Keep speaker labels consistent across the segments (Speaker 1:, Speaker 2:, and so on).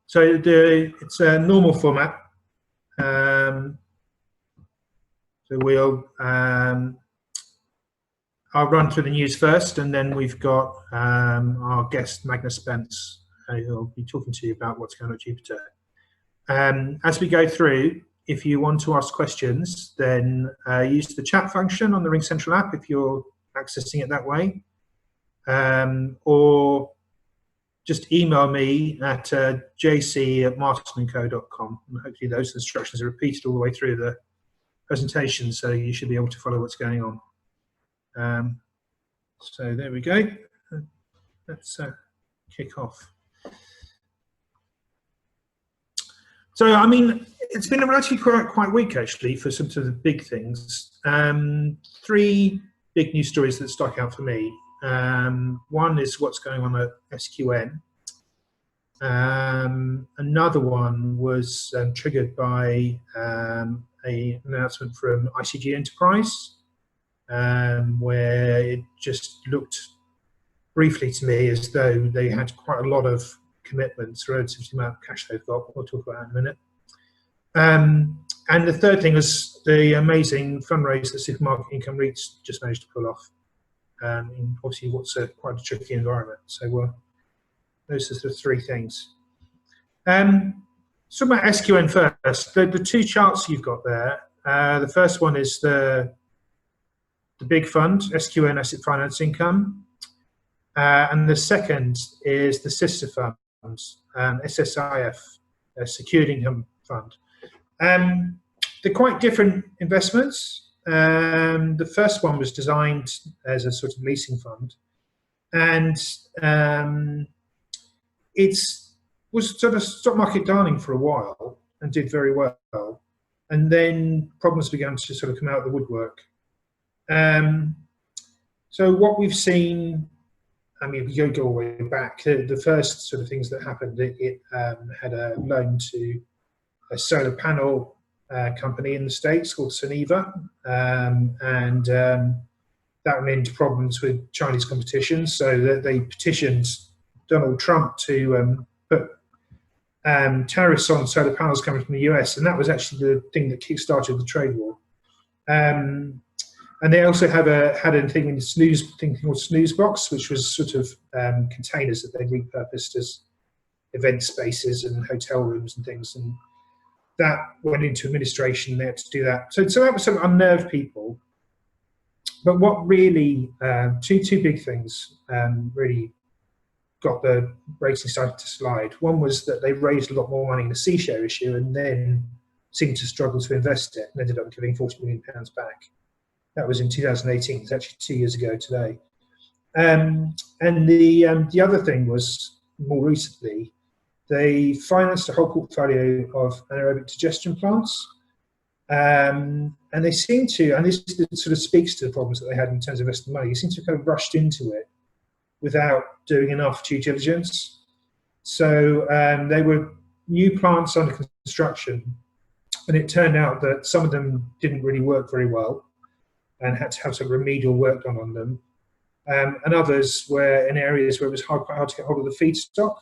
Speaker 1: So it's a normal format. So I'll run through the news first, and then we've got our guest, Magnus Spence, who will be talking to you about what's going on at Jupiter. As we go through, if you want to ask questions, then use the chat function on the Ring Central app if you're accessing it that way. Or just email me at jc@martinandco.com, and hopefully those instructions are repeated all the way through the presentation, so you should be able to follow what's going on. So there we go. Let's kick off. So, I mean, it's been a relatively quite week, actually, for some of the big things. 3 big news stories that stuck out for me. One is what's going on at SQN. Another one was triggered by an announcement from ICG Enterprise, where it just looked briefly to me as though they had quite a lot of commitments relative to the amount of cash they've got. We'll talk about that in a minute. And the third thing was the amazing fundraise that Supermarket Income REITs just managed to pull off, in obviously what's quite a tricky environment. So those are the 3 things. So about SQN first. The 2 charts you've got there. The first one is the big fund, SQN Asset Finance Income, and the second is the sister fund, SSIF, Secured Income Fund. They're quite different investments. The first one was designed as a sort of leasing fund, and it was sort of stock market darling for a while and did very well, and then problems began to sort of come out of the woodwork. So what we've seen, I mean, if you go all the way back, the first sort of things that happened, it had a loan to a solar panel company in the States called Suniva, and that ran into problems with Chinese competition, so that they petitioned Donald Trump to put tariffs on solar panels coming from the US, and that was actually the thing that kick-started the trade war. And they also had a thing called Snooze Box, which was sort of containers that they repurposed as event spaces and hotel rooms and things. And that went into administration. They had to do that. So that was sort of unnerved people. But what really, two big things really got the rating started to slide. One was that they raised a lot more money in the C-share issue and then seemed to struggle to invest it and ended up giving £40 million back. That was in 2018. It's actually 2 years ago today. And the other thing was, more recently, they financed a whole portfolio of anaerobic digestion plants. And they seem to, and this sort of speaks to the problems that they had in terms of investing money, they seem to have kind of rushed into it without doing enough due diligence. So they were new plants under construction, and it turned out that some of them didn't really work very well and had to have some remedial work done on them. And others were in areas where it was quite hard to get hold of the feedstock.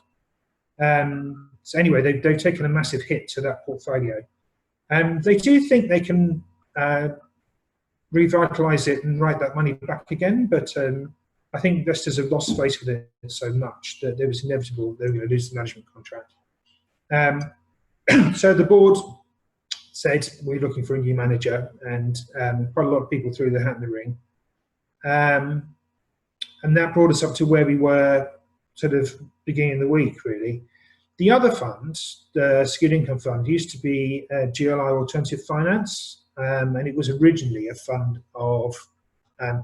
Speaker 1: So anyway, they've taken a massive hit to that portfolio. They do think they can revitalise it and write that money back again, but I think investors have lost faith with it so much that it was inevitable they were going to lose the management contract. So the board said, we're looking for a new manager, and quite a lot of people threw their hat in the ring. And that brought us up to where we were sort of beginning of the week, really. The other fund, the Secured Income Fund, used to be GLI Alternative Finance, and it was originally a fund of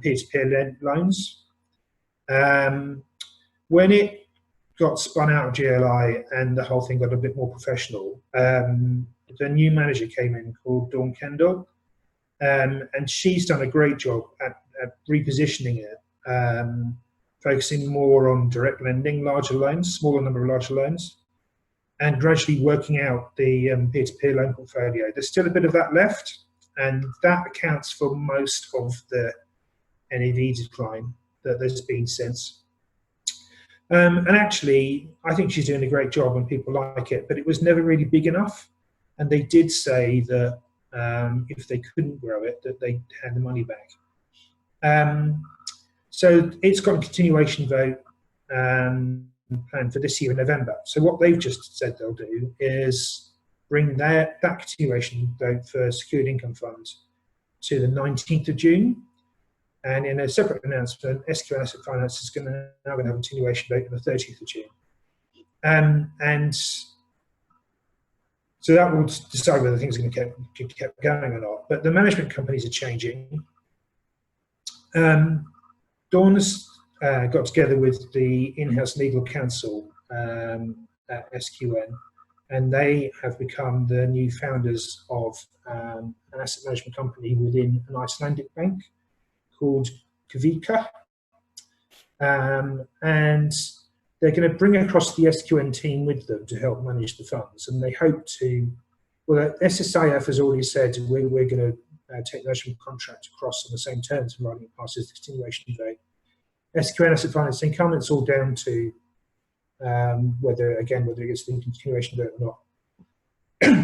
Speaker 1: peer-to-peer loans. When it got spun out of GLI and the whole thing got a bit more professional, the new manager came in called Dawn Kendall, and she's done a great job at repositioning it, focusing more on direct lending, larger loans, smaller number of larger loans, and gradually working out the peer-to-peer loan portfolio. There's still a bit of that left, and that accounts for most of the NAV decline that there's been since. And actually, I think she's doing a great job and people like it, but it was never really big enough. And they did say that if they couldn't grow it, that they'd hand the money back. So it's got a continuation vote planned for this year in November. So what they've just said they'll do is bring that continuation vote for secured income funds to the 19th of June. And in a separate announcement, SQN Asset Finance is now going to have a continuation vote on the 30th of June. And so that will decide whether things are going to get kept going or not. But the management companies are changing. Dawn's got together with the in-house legal counsel at SQN, and they have become the new founders of an asset management company within an Icelandic bank called Kvika. And they're going to bring across the SQN team with them to help manage the funds. And they hope to, well, SSIF has already said we're going to take the management contract across on the same terms and running it past this continuation vote. SQN Asset Finance Income, it's all down to whether it gets the continuation vote or not.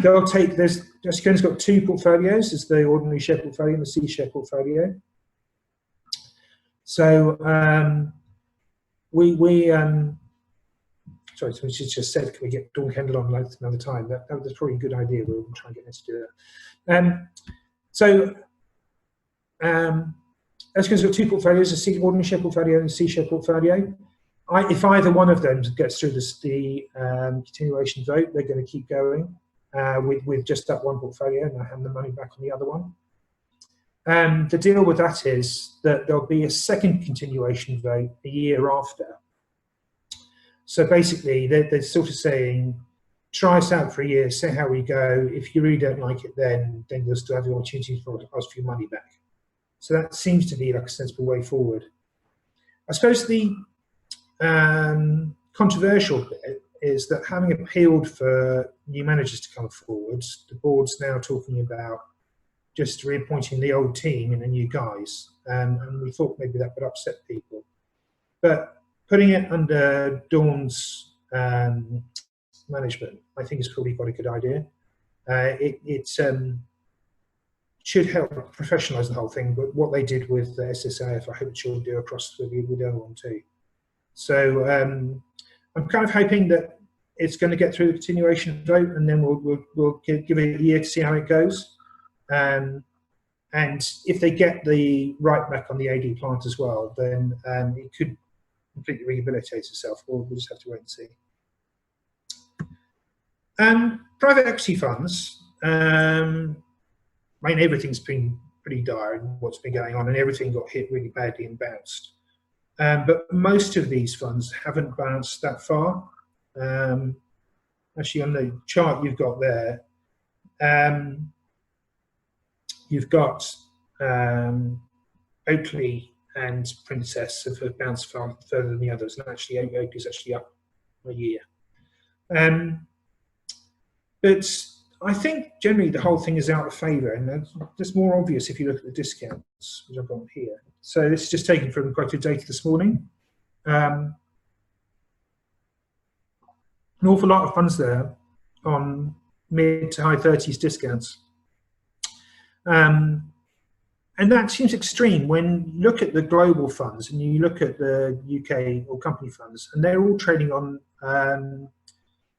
Speaker 1: They'll take, SQN's got two portfolios. There's the ordinary share portfolio and the C share portfolio. So sorry, so she just said, can we get Dawn Kendall on another time? That was probably a good idea. We'll try and get her to do that. SQN's got two portfolios, a C ordinary share portfolio and a C share portfolio. If either one of them gets through the continuation vote, they're going to keep going with just that one portfolio and hand the money back on the other one. The deal with that is that there'll be a second continuation vote a year after. So basically, they're sort of saying, try us out for a year, see how we go. If you really don't like it, then you'll still have the opportunity to ask for your money back. So that seems to be like a sensible way forward. I suppose the controversial bit is that having appealed for new managers to come forward, the board's now talking about just reappointing the old team and the new guys. And we thought maybe that would upset people. But putting it under Dawn's management, I think is probably quite a good idea. It should help professionalise the whole thing, but what they did with the SSIF, I hope it should do across with the other one too. So I'm kind of hoping that it's going to get through the continuation vote, and then we'll give it a year to see how it goes. And if they get the right back on the AD plant as well, then it could completely rehabilitate itself. We'll just have to wait and see. Private equity funds, I mean, everything's been pretty dire in what's been going on, and everything got hit really badly and bounced. But most of these funds haven't bounced that far. Actually, on the chart you've got there, you've got Oakley and Princess have bounced far further than the others, and actually Oakley's actually up a year. But I think generally the whole thing is out of favour, and that's more obvious if you look at the discounts, which I've got here. So this is just taken from QuotedData this morning. An awful lot of funds there on mid to high 30s discounts. And that seems extreme when you look at the global funds and you look at the UK or company funds, and they're all trading on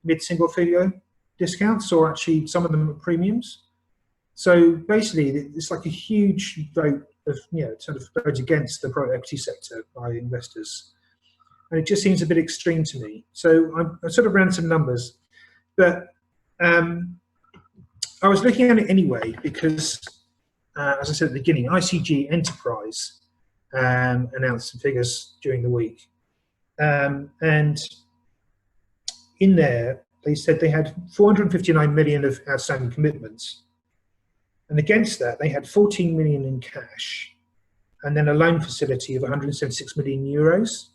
Speaker 1: mid-single figure discounts, or actually some of them are premiums. So basically, it's like a huge vote of, sort of vote against the private equity sector by investors. And it just seems a bit extreme to me. So I sort of ran some numbers, but I was looking at it anyway because, as I said at the beginning, ICG Enterprise announced some figures during the week. And in there, they said they had 459 million of outstanding commitments. And against that, they had 14 million in cash, and then a loan facility of 176 million euros.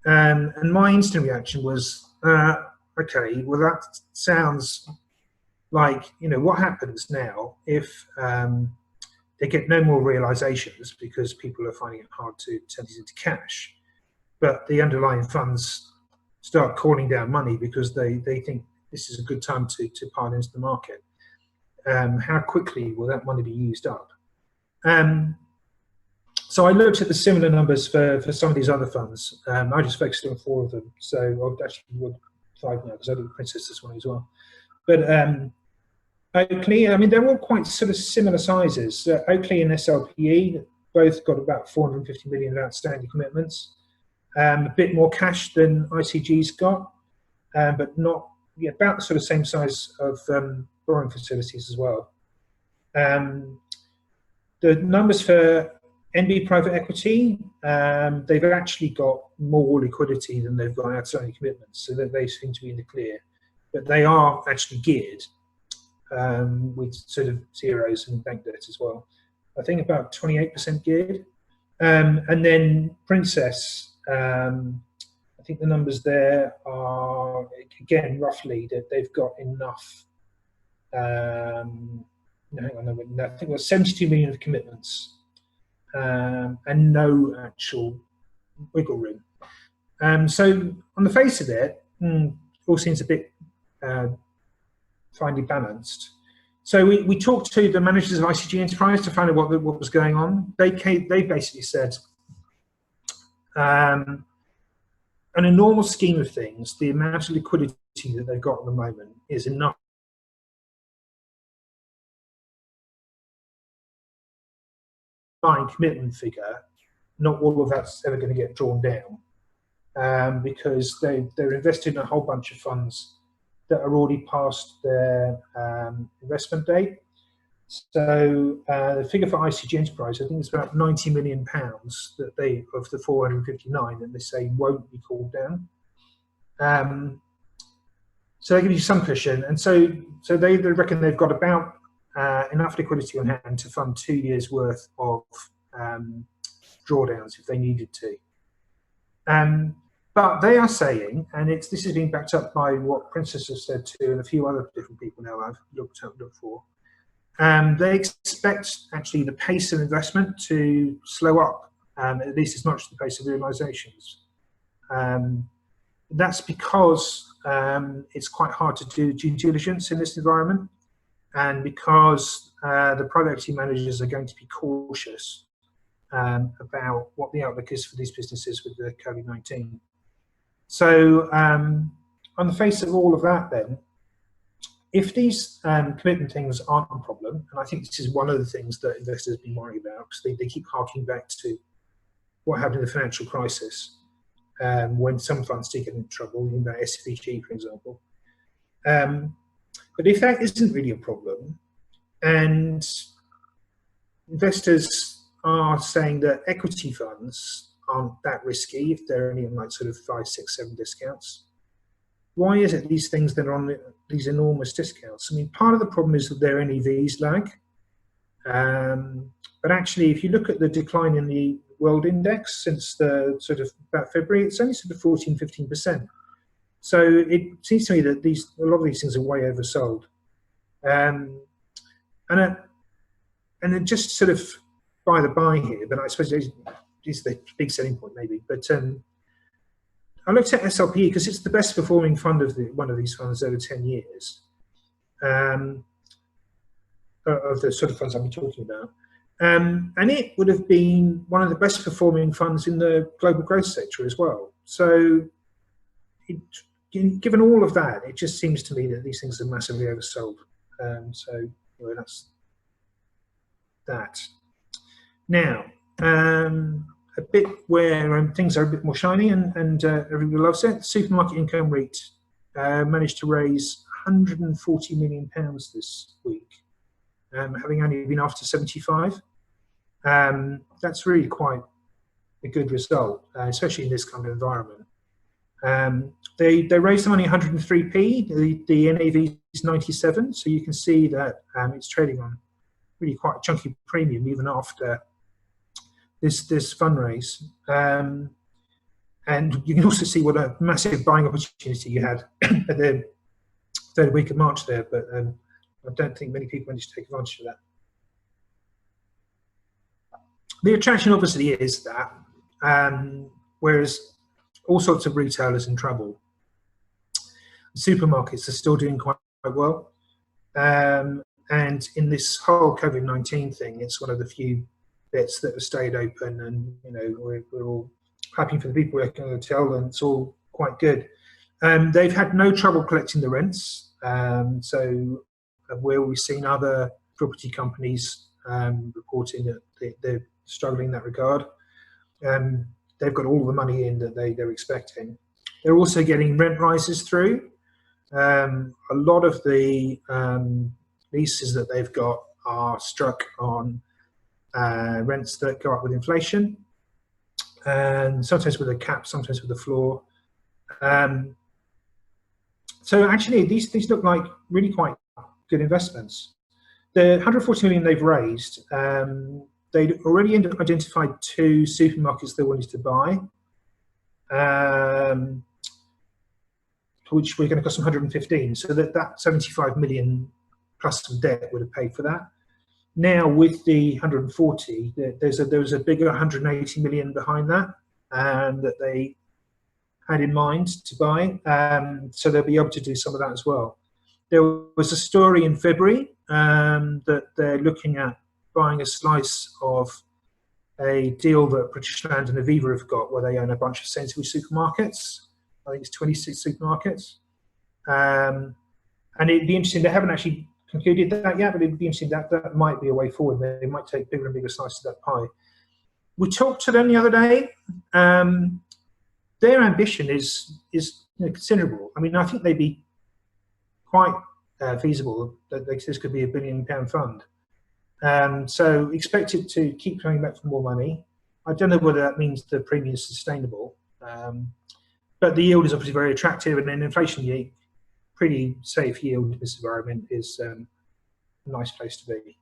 Speaker 1: And my instant reaction was, okay, well, that sounds like, what happens now if they get no more realizations because people are finding it hard to turn these into cash? but the underlying funds start calling down money because they think this is a good time to pile into the market. How quickly will that money be used up? So I looked at the similar numbers for some of these other funds. I just focused on 4 of them. So I'll actually would 5 now because I did Princess this one as well. But Oakley, I mean, they're all quite sort of similar sizes. Oakley and SLPE both got about 450 million of outstanding commitments. A bit more cash than ICG's got, but not about the sort of same size of borrowing facilities as well. The numbers for NB private equity, they've actually got more liquidity than they've got outstanding commitments, so that they seem to be in the clear. But they are actually geared with sort of zeros and bank debt as well. I think about 28% geared. And then Princess, I think the numbers there are, again, roughly that they've got enough. I think it was 72 million of commitments and no actual wiggle room. So on the face of it, all seems a bit finely balanced. So we talked to the managers of ICG Enterprise to find out what was going on. They basically said, in a normal scheme of things, the amount of liquidity that they've got at the moment is enough commitment figure. Not all of that's ever going to get drawn down because they're invested in a whole bunch of funds that are already past their investment date. So the figure for ICG Enterprise, I think it's about £90 million that they, of the 459, that they say won't be called down. So they give you some cushion, and so they reckon they've got about enough liquidity on hand to fund 2 years worth of drawdowns if they needed to. But they are saying, and this is being backed up by what Princess has said too, and a few other different people now I've looked for. They expect actually the pace of investment to slow up, at least as much as the pace of realizations. That's because it's quite hard to do due diligence in this environment, and because the private equity managers are going to be cautious about what the outlook is for these businesses with the COVID-19. So on the face of all of that then, if these commitment things aren't a problem, and I think this is one of the things that investors have been worried about, because they keep harking back to what happened in the financial crisis, when some funds did get into trouble, about SVG, for example. But if that isn't really a problem, and investors are saying that equity funds aren't that risky if they're only on like sort of 5, 6, 7 discounts, why is it these things that are on these enormous discounts? I mean, part of the problem is that their NAVs lag. But actually, if you look at the decline in the world index since the sort of about February, it's only sort of 14, 15%. So it seems to me that a lot of these things are way oversold. And then just sort of by the by here, but I suppose this is the big selling point maybe. But I looked at SLPE because it's the best performing fund of one of these funds over 10 years, of the sort of funds I've been talking about. And it would have been one of the best performing funds in the global growth sector as well. So given all of that, it just seems to me that these things are massively oversold. So anyway, that's that. Now, a bit where things are a bit more shiny and everybody loves it. Supermarket Income REIT managed to raise £140 million this week, having only been after 75. That's really quite a good result, especially in this kind of environment. They raised the money 103p. The NAV is 97, so you can see that it's trading on really quite a chunky premium even after this fundraise. And you can also see what a massive buying opportunity you had at the third week of March there, but I don't think many people managed to take advantage of that. The attraction obviously is that, whereas all sorts of retailers in trouble. Supermarkets are still doing quite well. And in this whole COVID-19 thing, it's one of the few bits that have stayed open, and we're all happy for the people working in the hotel, and it's all quite good. They've had no trouble collecting the rents. So where we've seen other property companies reporting that they're struggling in that regard, they've got all the money in that they're expecting. They're also getting rent rises through. A lot of the leases that they've got are struck on rents that go up with inflation, and sometimes with a cap, sometimes with a floor. So actually, these look like really quite good investments. The 140 million they've raised, they'd already identified 2 supermarkets they wanted to buy, which were going to cost them 115. So that 75 million plus some debt would have paid for that. Now with the 140, there was a bigger 180 million behind that, that they had in mind to buy. So they'll be able to do some of that as well. There was a story in February that they're looking at buying a slice of a deal that British Land and Aviva have got, where they own a bunch of Sainsbury's supermarkets. I think it's 26 supermarkets. And it'd be interesting, they haven't actually concluded that yet, but it'd be interesting, that might be a way forward. They might take bigger and bigger slices of that pie. We talked to them the other day. Their ambition is considerable. I mean, I think they'd be quite feasible that this could be £1 billion fund. So expect it to keep coming back for more money. I don't know whether that means the premium is sustainable, but the yield is obviously very attractive, and then inflation yield, pretty safe yield in this environment, is a nice place to be.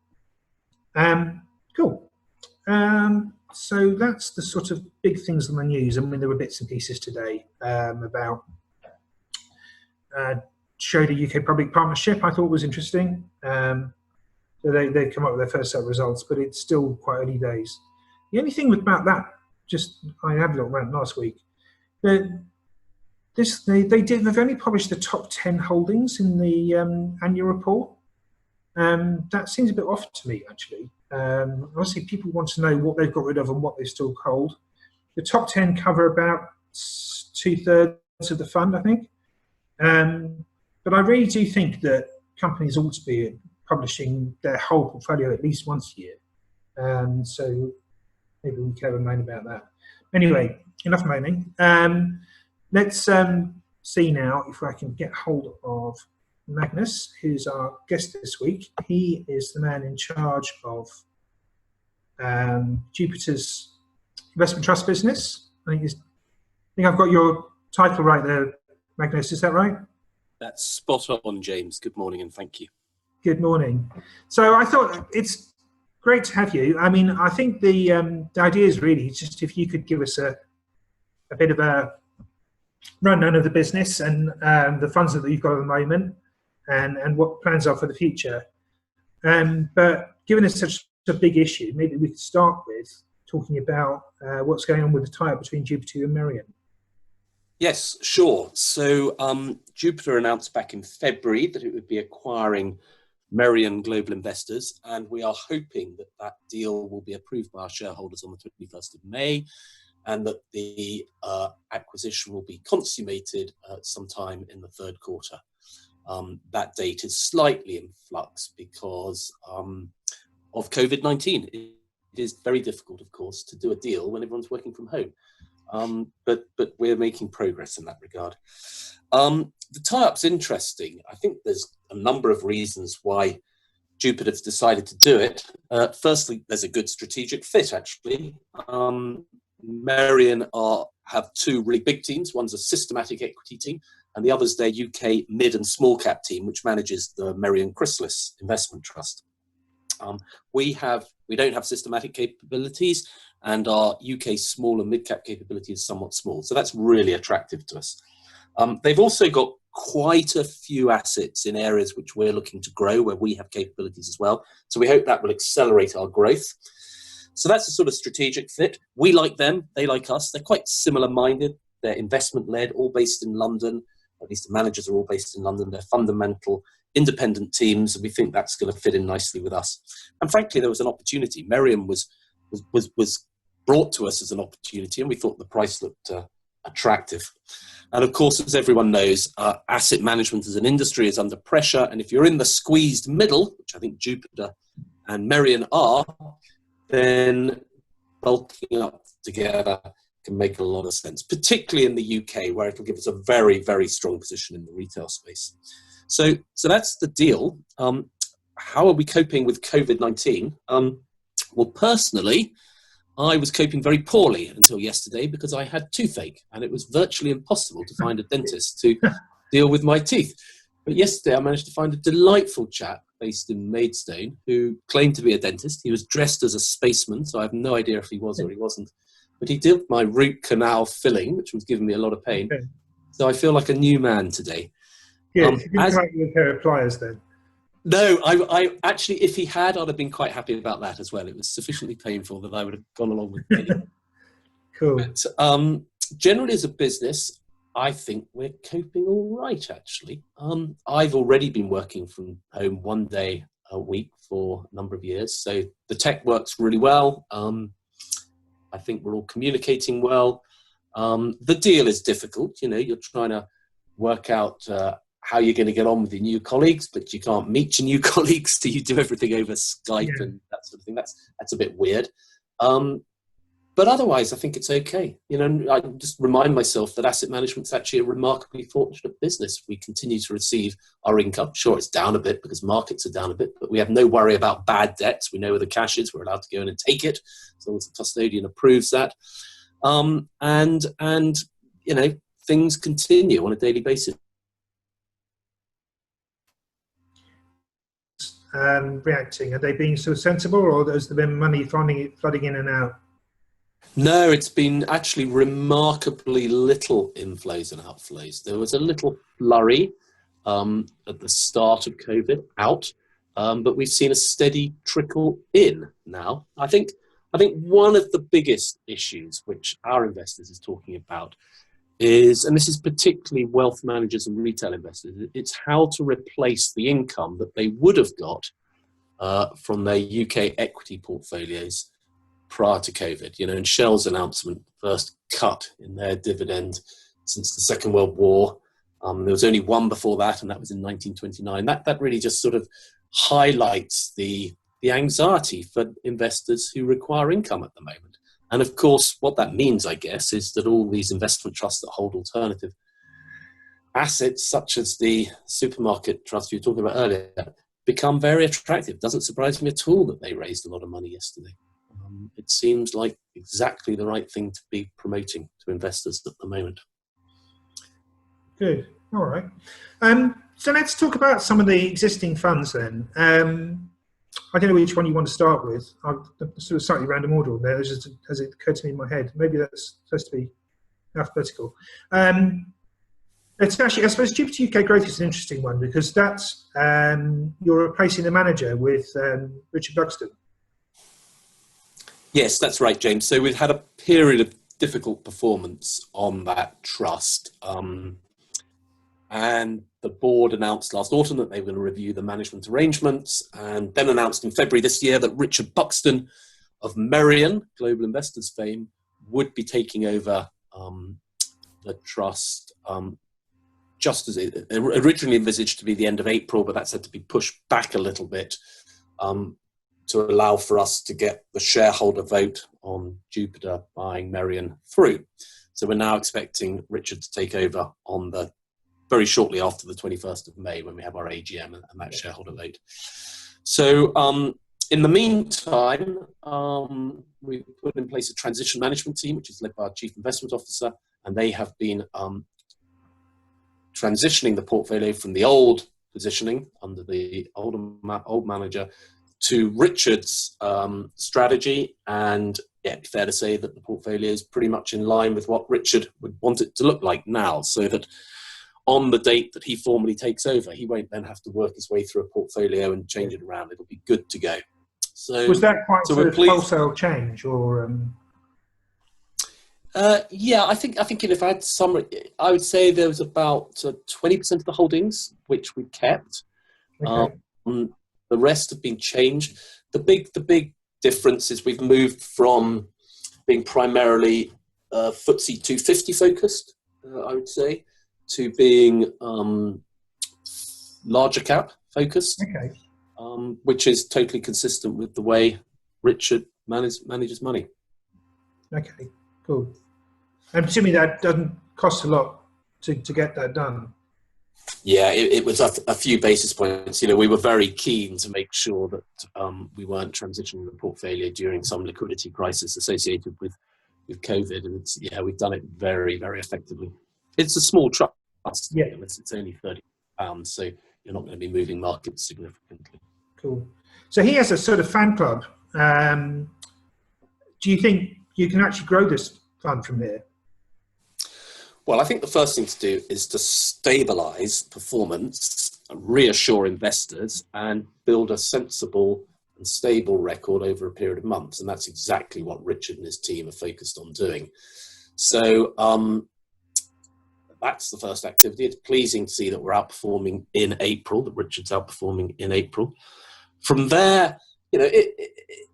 Speaker 1: Cool. So that's the sort of big things on the news. I mean, there were bits and pieces today about Schroeder UK Public Partnership. I thought was interesting. So they come up with their first set of results, but it's still quite early days. The only thing about that, I had a little rant last week. They've only published the top 10 holdings in the annual report. That seems a bit off to me, actually. Obviously, people want to know what they've got rid of and what they still hold. The top 10 cover about 2/3 of the fund, I think. But I really do think that companies ought to be publishing their whole portfolio at least once a year. So maybe we can have a moan about that. Anyway, enough moaning. Let's see now if I can get hold of Magnus, who's our guest this week. He is the man in charge of Jupiter's investment trust business. I think I've got your title right there, Magnus. Is that right?
Speaker 2: That's spot on, James. Good morning, and thank you.
Speaker 1: Good morning. So I thought it's great to have you. I mean, I think the idea is really just if you could give us a bit of a rundown of the business and the funds that you've got at the moment, and what plans are for the future. But given it's such a big issue, maybe we could start with talking about what's going on with the tie-up between Jupiter and Merian.
Speaker 2: Yes, sure. So Jupiter announced back in February that it would be acquiring Merian Global Investors, and we are hoping that that deal will be approved by our shareholders on the 21st of May, and that the acquisition will be consummated sometime in the third quarter. That date is slightly in flux because of COVID-19. It is very difficult, of course, to do a deal when everyone's working from home. But we're making progress in that regard. The tie-up's interesting. I think there's a number of reasons why Jupiter's decided to do it. Firstly, there's a good strategic fit, actually. Merian have 2 really big teams. One's a systematic equity team, and the other's their UK mid and small cap team, which manages the Merian Chrysalis Investment Trust. We don't have systematic capabilities, and our UK small and mid cap capability is somewhat small. So that's really attractive to us. They've also got quite a few assets in areas which we're looking to grow, where we have capabilities as well. So we hope that will accelerate our growth. So that's a sort of strategic fit. We like them, they like us. They're quite similar minded. They're investment-led, all based in London. At least the managers are all based in London. They're fundamental, independent teams, and we think that's going to fit in nicely with us. And frankly, there was an opportunity. Merian was brought to us as an opportunity, and we thought the price looked attractive. And of course, as everyone knows, asset management as an industry is under pressure. And if you're in the squeezed middle, which I think Jupiter and Merian are, then bulking up together can make a lot of sense, particularly in the UK, where it'll give us a very, very strong position in the retail space. So that's the deal. How are we coping with COVID-19? Well, personally, I was coping very poorly until yesterday because I had toothache, and it was virtually impossible to find a dentist to deal with my teeth. But yesterday I managed to find a delightful chap based in Maidstone who claimed to be a dentist. He was dressed as a spaceman, so I have no idea if he was or he wasn't. But he did my root canal filling, which was giving me a lot of pain. Okay. So I feel like a new man today.
Speaker 1: Yeah, if you didn't come out with a pair of pliers then.
Speaker 2: No, I actually, if he had, I'd have been quite happy about that as well. It was sufficiently painful that I would have gone along with it.
Speaker 1: Cool.
Speaker 2: But, generally as a business, I think we're coping all right, actually. I've already been working from home 1 day a week for a number of years. So the tech works really well. I think we're all communicating well. The deal is difficult. You know, you're trying to work out how you're going to get on with your new colleagues, but you can't meet your new colleagues, so you do everything over Skype and that sort of thing. That's a bit weird. But otherwise, I think it's okay. You know, I just remind myself that asset management is actually a remarkably fortunate business. We continue to receive our income. Sure, it's down a bit because markets are down a bit, but we have no worry about bad debts. We know where the cash is. We're allowed to go in and take it as long as the custodian approves that. And you know, things continue on a daily basis.
Speaker 1: Reacting? Are they being so sensible, or has there been money flooding in and out?
Speaker 2: No, it's been actually remarkably little inflows and outflows. There was a little flurry at the start of COVID out, but we've seen a steady trickle in now. I think one of the biggest issues which our investors is talking about is, and this is particularly wealth managers and retail investors, it's how to replace the income that they would have got from their UK equity portfolios prior to COVID. You know, and Shell's announcement, first cut in their dividend since the Second World War. There was only one before that, and that was in 1929. That really just sort of highlights the anxiety for investors who require income at the moment. And of course, what that means, I guess, is that all these investment trusts that hold alternative assets, such as the supermarket trust you were talking about earlier, become very attractive. Doesn't surprise me at all that they raised a lot of money yesterday. It seems like exactly the right thing to be promoting to investors at the moment.
Speaker 1: Good. All right. So let's talk about some of the existing funds then. I don't know which one you want to start with. I'm sort of slightly random order there, as it occurred to me in my head. Maybe that's supposed to be alphabetical. It's actually, I suppose, Jupiter UK Growth is an interesting one because that's you're replacing the manager with Richard Buxton.
Speaker 2: Yes, that's right, James. So we've had a period of difficult performance on that trust. And the board announced last autumn that they were going to review the management arrangements, and then announced in February this year that Richard Buxton of Merian, Global Investors fame, would be taking over the trust just as it originally envisaged to be the end of April, but that's had to be pushed back a little bit to allow for us to get the shareholder vote on Jupiter buying Merian through. So we're now expecting Richard to take over on the very shortly after the 21st of May when we have our AGM and that shareholder vote. So in the meantime, we've put in place a transition management team, which is led by our Chief Investment Officer, and they have been transitioning the portfolio from the old positioning under the old manager to Richard's strategy. And yeah, it'd be fair to say that the portfolio is pretty much in line with what Richard would want it to look like now, so that on the date that he formally takes over, he won't then have to work his way through a portfolio and change it around. It'll be good to go. So
Speaker 1: was that quite a wholesale change, or?
Speaker 2: Yeah, I think if I had some, I would say there was about 20% of the holdings which we kept.
Speaker 1: Okay.
Speaker 2: The rest have been changed. The big difference is we've moved from being primarily FTSE 250 focused, I would say, to being larger cap focused,
Speaker 1: Okay.
Speaker 2: which is totally consistent with the way Richard manages money.
Speaker 1: Okay. Cool. I'm assuming that doesn't cost a lot to get that done.
Speaker 2: Yeah, it was a few basis points. You know, we were very keen to make sure that we weren't transitioning the portfolio during some liquidity crisis associated with COVID. And we've done it very, very effectively. It's a small trust.
Speaker 1: Yeah.
Speaker 2: It's only £30, so you're not going to be moving markets significantly.
Speaker 1: Cool. So he has a sort of fan club. Do you think you can actually grow this fund from here?
Speaker 2: Well, I think the first thing to do is to stabilise performance, reassure investors, and build a sensible and stable record over a period of months. And that's exactly what Richard and his team are focused on doing. So that's the first activity. It's pleasing to see that we're outperforming in April, that Richard's outperforming in April. From there, you know,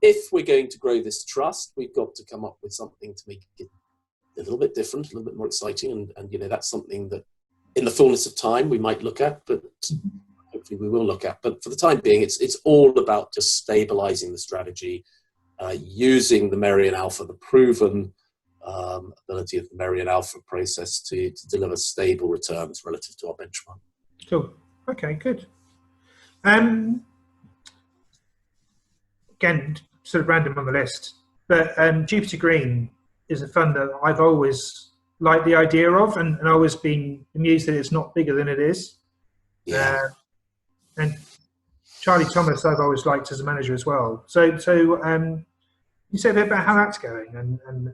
Speaker 2: if we're going to grow this trust, we've got to come up with something to make it a little bit different, a little bit more exciting, and you know, that's something that in the fullness of time we might look at, but hopefully we will look at. But for the time being, it's all about just stabilizing the strategy, using the Merian Alpha, the proven ability of the Merian Alpha process to deliver stable returns relative to our benchmark.
Speaker 1: Cool. Okay, good. Again, sort of random on the list, but Jupiter Green is a fund that I've always liked the idea of, and always been amused that it's not bigger than it is.
Speaker 2: Yeah.
Speaker 1: And Charlie Thomas, I've always liked as a manager as well. So you say a bit about how that's going, and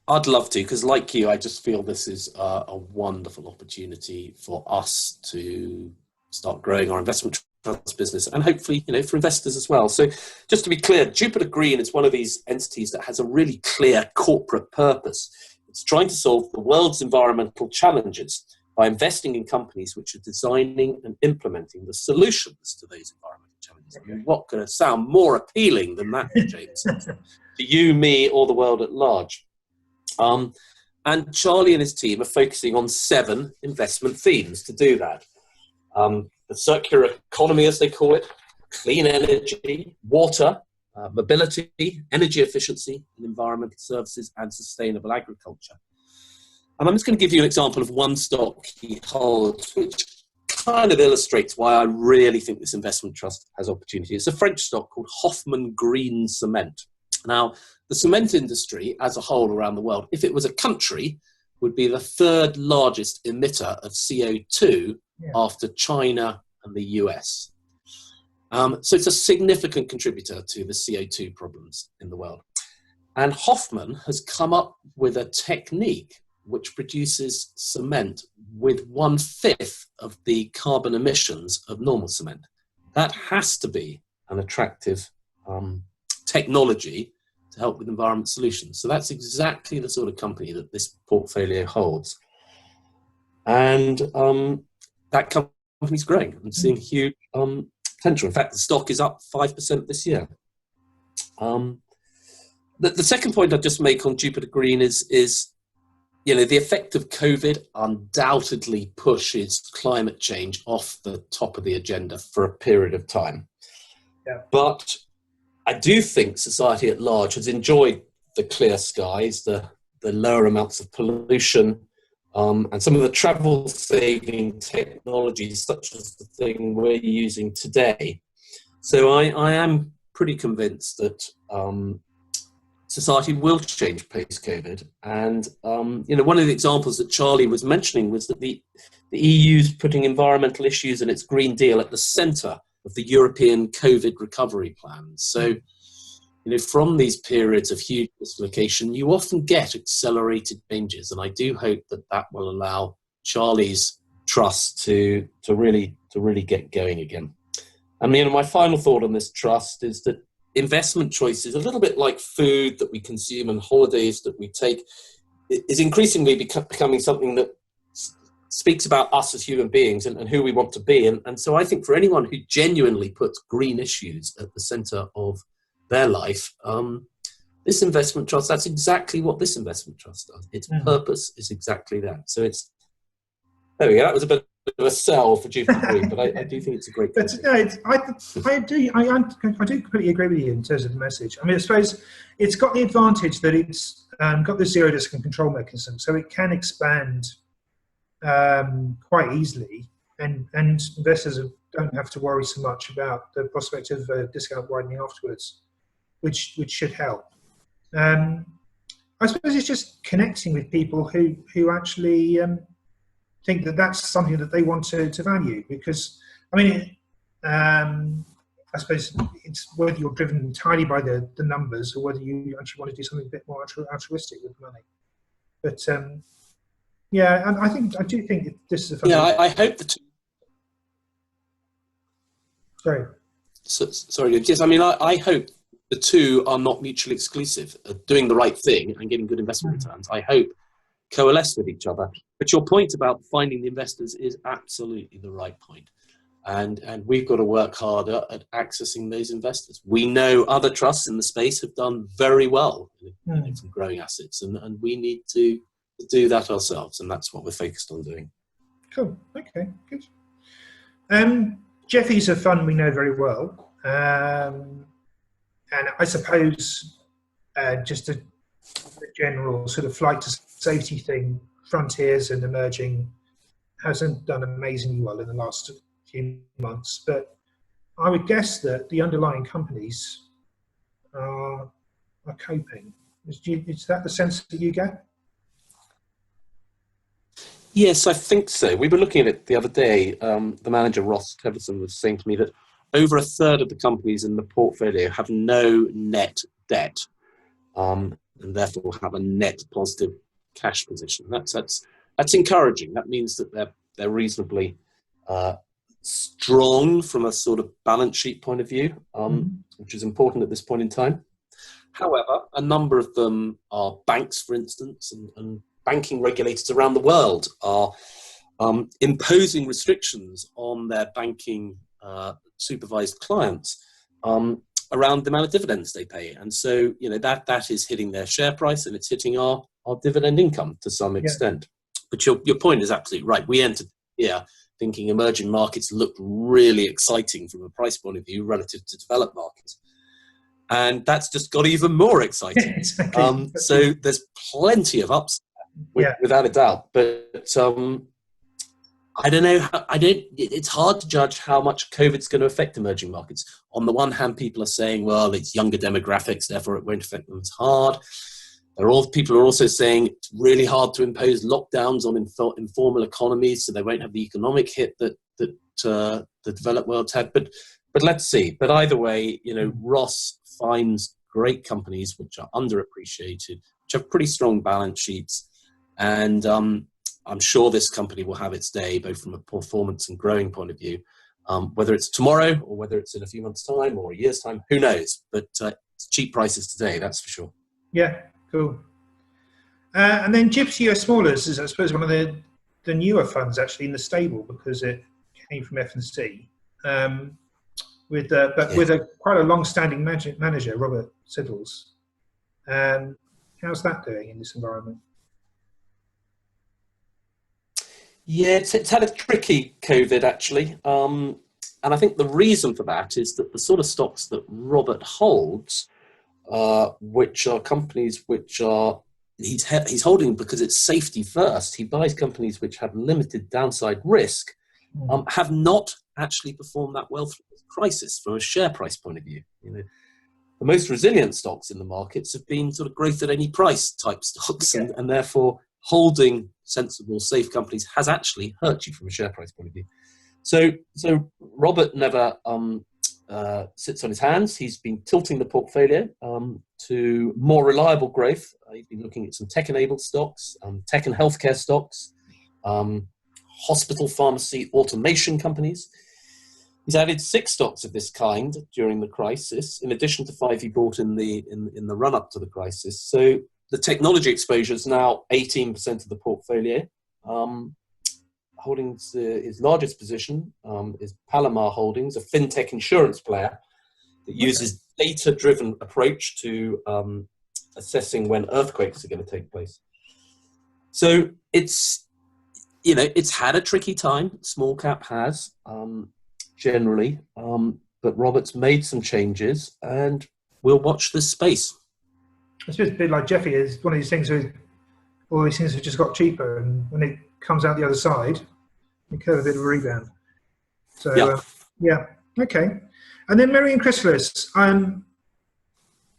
Speaker 2: I'd love to, because like you, I just feel this is a wonderful opportunity for us to start growing our investment trust business, and hopefully, you know, for investors as well. So just to be clear, Jupiter Green is one of these entities that has a really clear corporate purpose. It's trying to solve the world's environmental challenges by investing in companies which are designing and implementing the solutions to those environmental challenges. I mean, what could sound more appealing than that, James, to you, me, or the world at large? And Charlie and his team are focusing on 7 investment themes to do that. The circular economy, as they call it, clean energy, water, mobility, energy efficiency, and environmental services, and sustainable agriculture. And I'm just going to give you an example of one stock he holds, which kind of illustrates why I really think this investment trust has opportunity. It's a French stock called Hoffmann Green Cement. Now, the cement industry as a whole around the world, if it was a country, would be the 3rd largest emitter of CO2 after China and the US. So it's a significant contributor to the CO2 problems in the world. And Hoffmann has come up with a technique which produces cement with 1/5 of the carbon emissions of normal cement. That has to be an attractive technology to help with environment solutions. So that's exactly the sort of company that this portfolio holds. And that company's growing and seeing huge potential. In fact, the stock is up 5% this year. The second point I'd just make on Jupiter Green is, you know, the effect of COVID undoubtedly pushes climate change off the top of the agenda for a period of time.
Speaker 1: Yeah. But
Speaker 2: I do think society at large has enjoyed the clear skies, the lower amounts of pollution, and some of the travel-saving technologies, such as the thing we're using today. So I am pretty convinced that society will change post-COVID. And you know, one of the examples that Charlie was mentioning was that the EU's putting environmental issues and its Green Deal at the centre of the European COVID recovery plans. So, you know, from these periods of huge dislocation, you often get accelerated changes, and I do hope that that will allow Charlie's trust to really get going again. I mean, my final thought on this trust is that investment choices, a little bit like food that we consume and holidays that we take, is increasingly becoming something that speaks about us as human beings and who we want to be. And so I think for anyone who genuinely puts green issues at the center of their life, this investment trust, that's exactly what this investment trust does. Its purpose is exactly that. So there we go. That was a bit of a sell for Jupiter Green, but I do think it's a great company.
Speaker 1: I do completely agree with you in terms of the message. I mean, I suppose it's got the advantage that it's got the zero risk and control mechanism, so it can expand quite easily, and investors don't have to worry so much about the prospect of discount widening afterwards, which should help. I suppose it's just connecting with people who actually think that that's something that they want to value, because I mean, I suppose it's whether you're driven entirely by the numbers or whether you actually want to do something a bit more altruistic with money. But yeah, and I do think that this is a
Speaker 2: I hope the two.
Speaker 1: Sorry.
Speaker 2: Sorry, yes. I mean, I hope the two are not mutually exclusive. Doing the right thing and getting good investment returns, I hope, coalesce with each other. But your point about finding the investors is absolutely the right point. And we've got to work harder at accessing those investors. We know other trusts in the space have done very well from growing assets, and we need to do that ourselves, and that's what we're focused on doing.
Speaker 1: Cool. Okay, good. Jeffy's a fund we know very well. And I suppose just a general sort of flight to safety thing, Frontiers and Emerging hasn't done amazingly well in the last few months, but I would guess that the underlying companies are coping. Is that the sense that you get?
Speaker 2: Yes, I think so. We were looking at it the other day. The manager, Ross Teverson, was saying to me that over a third of the companies in the portfolio have no net debt, and therefore have a net positive cash position. That's encouraging. That means that they're reasonably strong from a sort of balance sheet point of view, which is important at this point in time. However, a number of them are banks, for instance, and banking regulators around the world are imposing restrictions on their banking supervised clients around the amount of dividends they pay. And so, that is hitting their share price, and it's hitting our dividend income to some extent. But your point is absolutely right. We entered here thinking emerging markets looked really exciting from a price point of view relative to developed markets. And that's just got even more exciting. Exactly. So there's plenty of upside, without a doubt. But I don't know. It's hard to judge how much COVID's going to affect emerging markets. On the one hand, people are saying, well, it's younger demographics, therefore it won't affect them as hard. People are also saying it's really hard to impose lockdowns on informal economies, so they won't have the economic hit that the developed world's had. But let's see. But either way, Ross finds great companies which are underappreciated, which have pretty strong balance sheets, and I'm sure this company will have its day, both from a performance and growing point of view. Whether it's tomorrow or whether it's in a few months' time or a year's time, who knows? But it's cheap prices today, that's for sure.
Speaker 1: Yeah, cool. And then Gypsy US Smallers is, I suppose, one of the newer funds actually in the stable, because it came from F&C, with quite a long-standing manager, Robert Siddles. How's that doing in this environment?
Speaker 2: Yeah, it's had a tricky COVID, actually. And I think the reason for that is that the sort of stocks that Robert holds, which are companies which are, he's holding because it's safety first. He buys companies which have limited downside risk, have not actually performed that well through this crisis from a share price point of view. The most resilient stocks in the markets have been sort of growth at any price type stocks, and therefore holding sensible, safe companies has actually hurt you from a share price point of view. So Robert never sits on his hands. He's been tilting the portfolio to more reliable growth. He's been looking at some tech-enabled stocks, tech and healthcare stocks, hospital pharmacy automation companies. He's added 6 stocks of this kind during the crisis, in addition to 5 he bought in the run-up to the crisis. So the technology exposure is now 18% of the portfolio. Holdings, his largest position is Palomar Holdings, a fintech insurance player that uses data-driven approach to assessing when earthquakes are going to take place. So it's had a tricky time. Small cap has. Generally, but Robert's made some changes, and we'll watch this space.
Speaker 1: It's just a bit like Jeffy is one of these things where all these things have just got cheaper, and when it comes out the other side, you get a bit of a rebound. So yeah, okay. And then Merian Chrysalis. I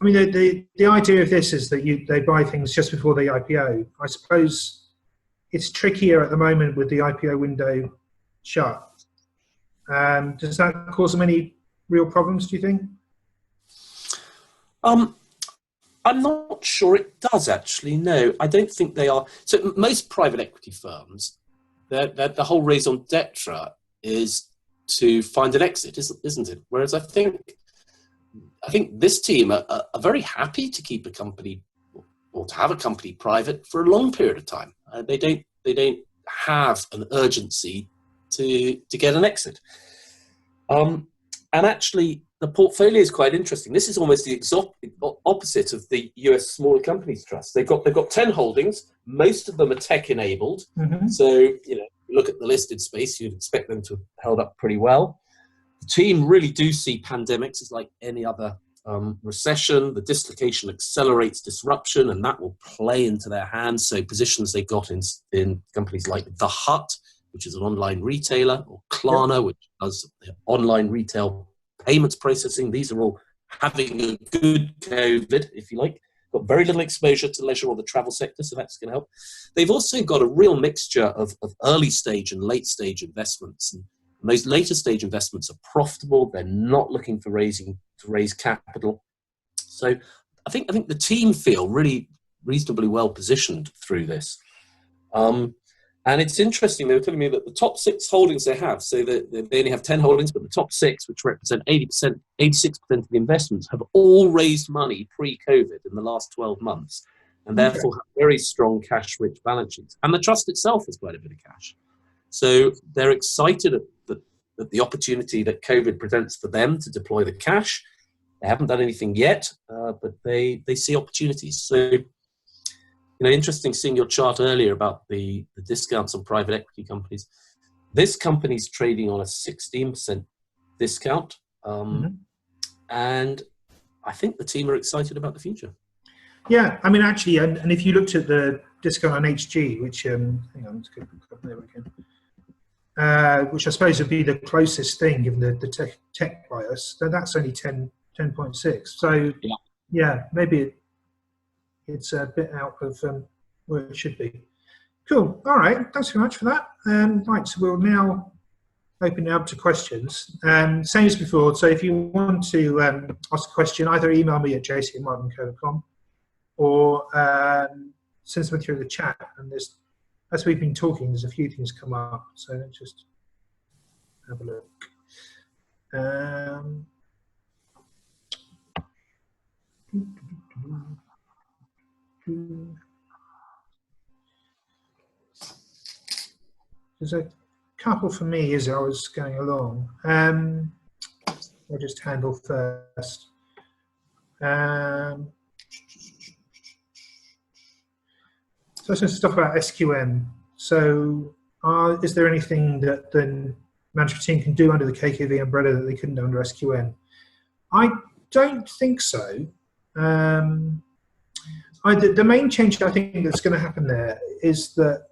Speaker 1: mean, the idea of this is that they buy things just before they IPO. I suppose it's trickier at the moment with the IPO window shut. Does that cause them any real problems, do you think?
Speaker 2: I'm not sure it does, actually. No, I don't think they are. So most private equity firms, the whole raison d'etre is to find an exit, isn't it? Whereas I think this team are very happy to keep a company or to have a company private for a long period of time. They don't have an urgency to get an exit. And actually, the portfolio is quite interesting. This is almost the opposite of the US Smaller Companies Trust. They've got 10 holdings. Most of them are tech enabled. Mm-hmm. So you look at the listed space, you'd expect them to have held up pretty well. The team really do see pandemics as like any other recession. The dislocation accelerates disruption, and that will play into their hands. So positions they got in companies like The Hut, which is an online retailer, or Klarna, which does online retail payments processing. These are all having a good COVID, if you like. Got very little exposure to leisure or the travel sector, so that's going to help. They've also got a real mixture of early stage and late stage investments. And those later stage investments are profitable. They're not looking to raise capital. So I think the team feel really reasonably well positioned through this. And it's interesting, they were telling me that the top 6 holdings they have, so that they only have 10 holdings, but the top 6, which represent 86% of the investments, have all raised money pre-COVID in the last 12 months, and therefore have very strong cash-rich balance sheets. And the trust itself has quite a bit of cash. So they're excited at the opportunity that COVID presents for them to deploy the cash. They haven't done anything yet, but they see opportunities. So interesting seeing your chart earlier about the discounts on private equity companies. This company's trading on a 16% discount. And I think the team are excited about the future.
Speaker 1: Yeah, I mean, actually, and if you looked at the discount on HG, which, hang on, let's go there we go. Which I suppose would be the closest thing given the tech bias, that's only 10.6. So, yeah, maybe it's a bit out of where it should be. Cool. All right. Thanks very much for that. Right. So we'll now open it up to questions. Same as before. So if you want to ask a question, either email me at jason@martinco.com or send something through the chat. And as we've been talking, there's a few things come up. So let's just have a look. There's a couple for me as I was going along. I'll just handle first. So some stuff about SQM. So is there anything that the management team can do under the KKV umbrella that they couldn't do under SQM? I don't think so. The main change I think that's going to happen there is that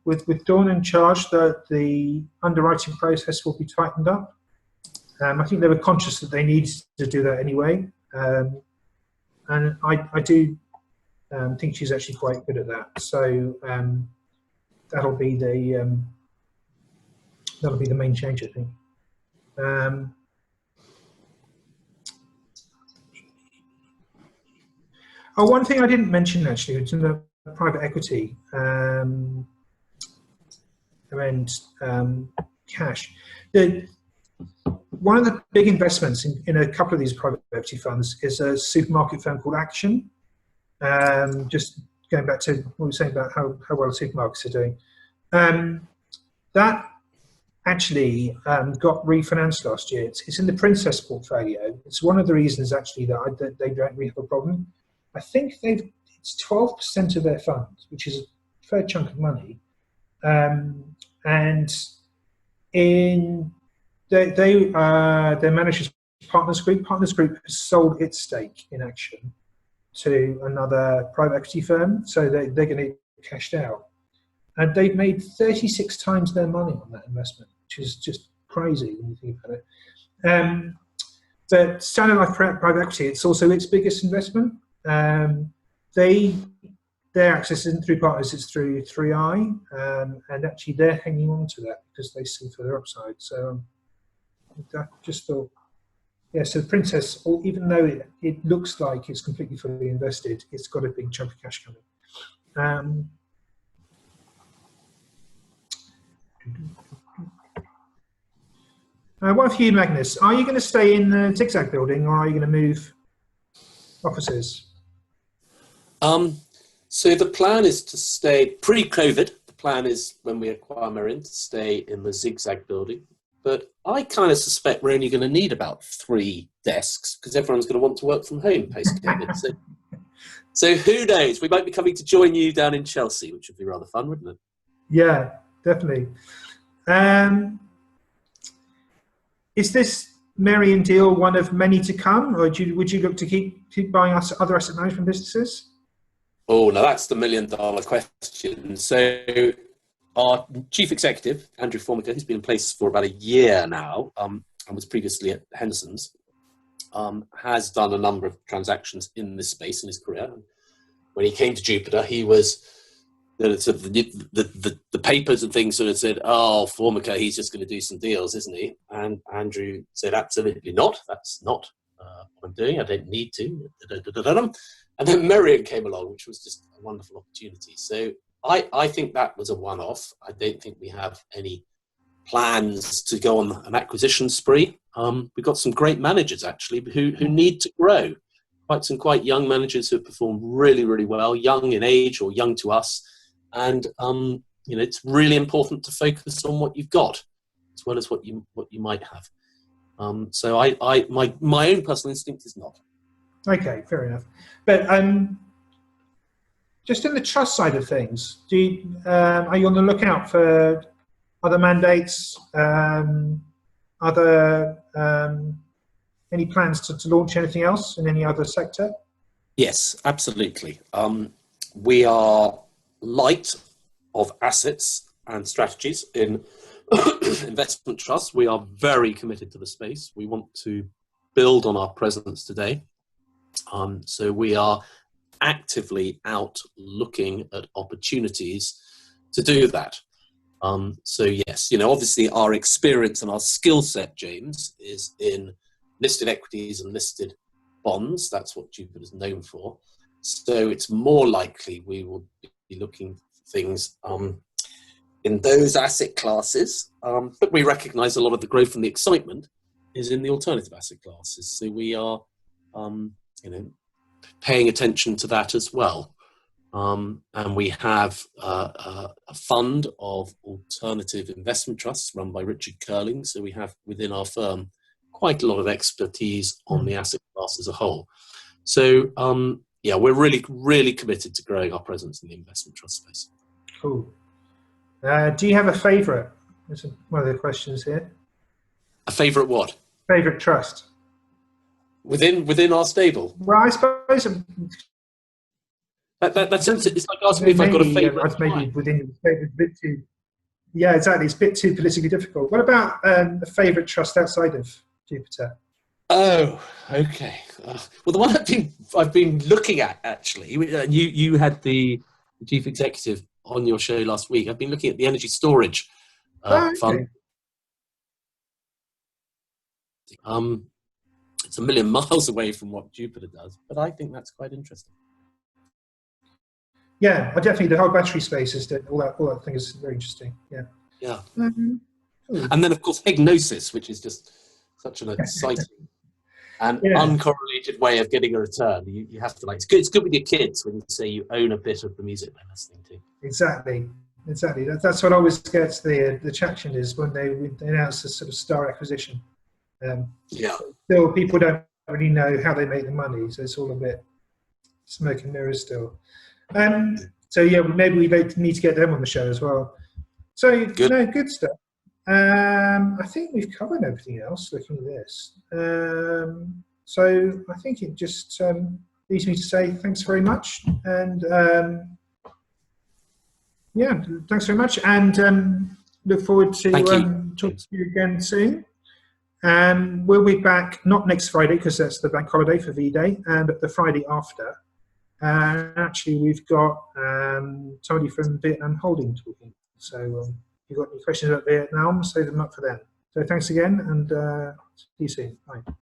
Speaker 1: with Dawn in charge, the underwriting process will be tightened up. I think they were conscious that they needed to do that anyway, and I do think she's actually quite good at that. So that'll be the main change, I think. One thing I didn't mention actually, it's in the private equity and cash. one of the big investments in a couple of these private equity funds is a supermarket firm called Action. Just going back to what we were saying about how well supermarkets are doing. That actually got refinanced last year. It's in the Princess portfolio. It's one of the reasons actually that they don't really have a problem. I think it's 12% of their funds, which is a fair chunk of money. And in their managers Partners Group has sold its stake in Action to another private equity firm, so they're going to get cashed out. And they've made 36 times their money on that investment, which is just crazy when you think about it. But Standard Life Private Equity, it's also its biggest investment. Their access isn't through partners, it's through 3i, and actually they're hanging on to that because they see further upside. So I just thought, yeah, so Princess, even though it looks like it's completely fully invested, it's got a big chunk of cash coming. One for you, Magnus. Are you going to stay in the Zigzag building, or are you going to move offices?
Speaker 2: So the plan is to stay pre-COVID. The plan is when we acquire Merion to stay in the Zigzag building. But I kind of suspect we're only going to need about 3 desks because everyone's going to want to work from home post-COVID. So who knows? We might be coming to join you down in Chelsea, which would be rather fun, wouldn't it?
Speaker 1: Yeah, definitely. Is this Merion deal one of many to come, or would you look to keep buying other asset management businesses?
Speaker 2: Oh, now that's the $1 million question. So our chief executive, Andrew Formica, who's been in place for about a year now, and was previously at Henderson's, has done a number of transactions in this space in his career. When he came to Jupiter, he was the papers and things sort of said, "Oh, Formica, he's just going to do some deals, isn't he?" And Andrew said, "Absolutely not. That's not what I'm doing. I don't need to." And then Merion came along, which was just a wonderful opportunity. So I think that was a one-off. I don't think we have any plans to go on an acquisition spree. We've got some great managers, actually, who need to grow. Some quite young managers who have performed really, really well, young in age or young to us. And it's really important to focus on what you've got as well as what you might have. So my own personal instinct is not.
Speaker 1: Okay, fair enough. But just in the trust side of things, are you on the lookout for other mandates, any plans to launch anything else in any other sector?
Speaker 2: Yes, absolutely. We are light of assets and strategies in investment trusts. We are very committed to the space. We want to build on our presence today. So we are actively out looking at opportunities to do that. So yes, obviously our experience and our skill set, James, is in listed equities and listed bonds. That's what Jupiter is known for. So it's more likely we will be looking for things in those asset classes. But we recognise a lot of the growth and the excitement is in the alternative asset classes. So we are, paying attention to that as well. And we have a fund of alternative investment trusts run by Richard Curling. So we have within our firm quite a lot of expertise on the asset class as a whole. So we're really, really committed to growing our presence in the investment trust space.
Speaker 1: Cool. Do you have a favourite? That's one of the questions here.
Speaker 2: A favourite what?
Speaker 1: Favourite trust.
Speaker 2: Within our stable?
Speaker 1: Well, I suppose
Speaker 2: it's like asking me if I've got a favourite.
Speaker 1: Maybe within a bit too. Yeah, exactly. It's a bit too politically difficult. What about a favourite trust outside of Jupiter?
Speaker 2: Oh, okay. Well, the one I've been looking at actually. You had the chief executive on your show last week. I've been looking at the energy storage fund. It's a million miles away from what Jupiter does, but I think that's quite interesting.
Speaker 1: Yeah, definitely the whole battery space is all that thing is very interesting. Yeah.
Speaker 2: Yeah. And then of course Hegnosis, which is just such an exciting and
Speaker 1: Yeah.
Speaker 2: uncorrelated way of getting a return. You have to like, it's good with your kids when you say you own a bit of the music they're listening to.
Speaker 1: Exactly. That's what always gets the traction, is when they announce a sort of star acquisition. Still, people don't really know how they make the money, so it's all a bit smoke and mirrors still. So yeah, maybe we need to get them on the show as well. So good stuff. I think we've covered everything else looking at this. So I think it just leaves me to say thanks very much, and yeah, thanks very much, and look forward to talking to you again soon. We'll be back not next Friday, because that's the bank holiday for V-Day, but the Friday after. Actually, we've got somebody from Vietnam Holding talking. So if you've got any questions about Vietnam, save them up for them. So thanks again, and see you soon. Bye.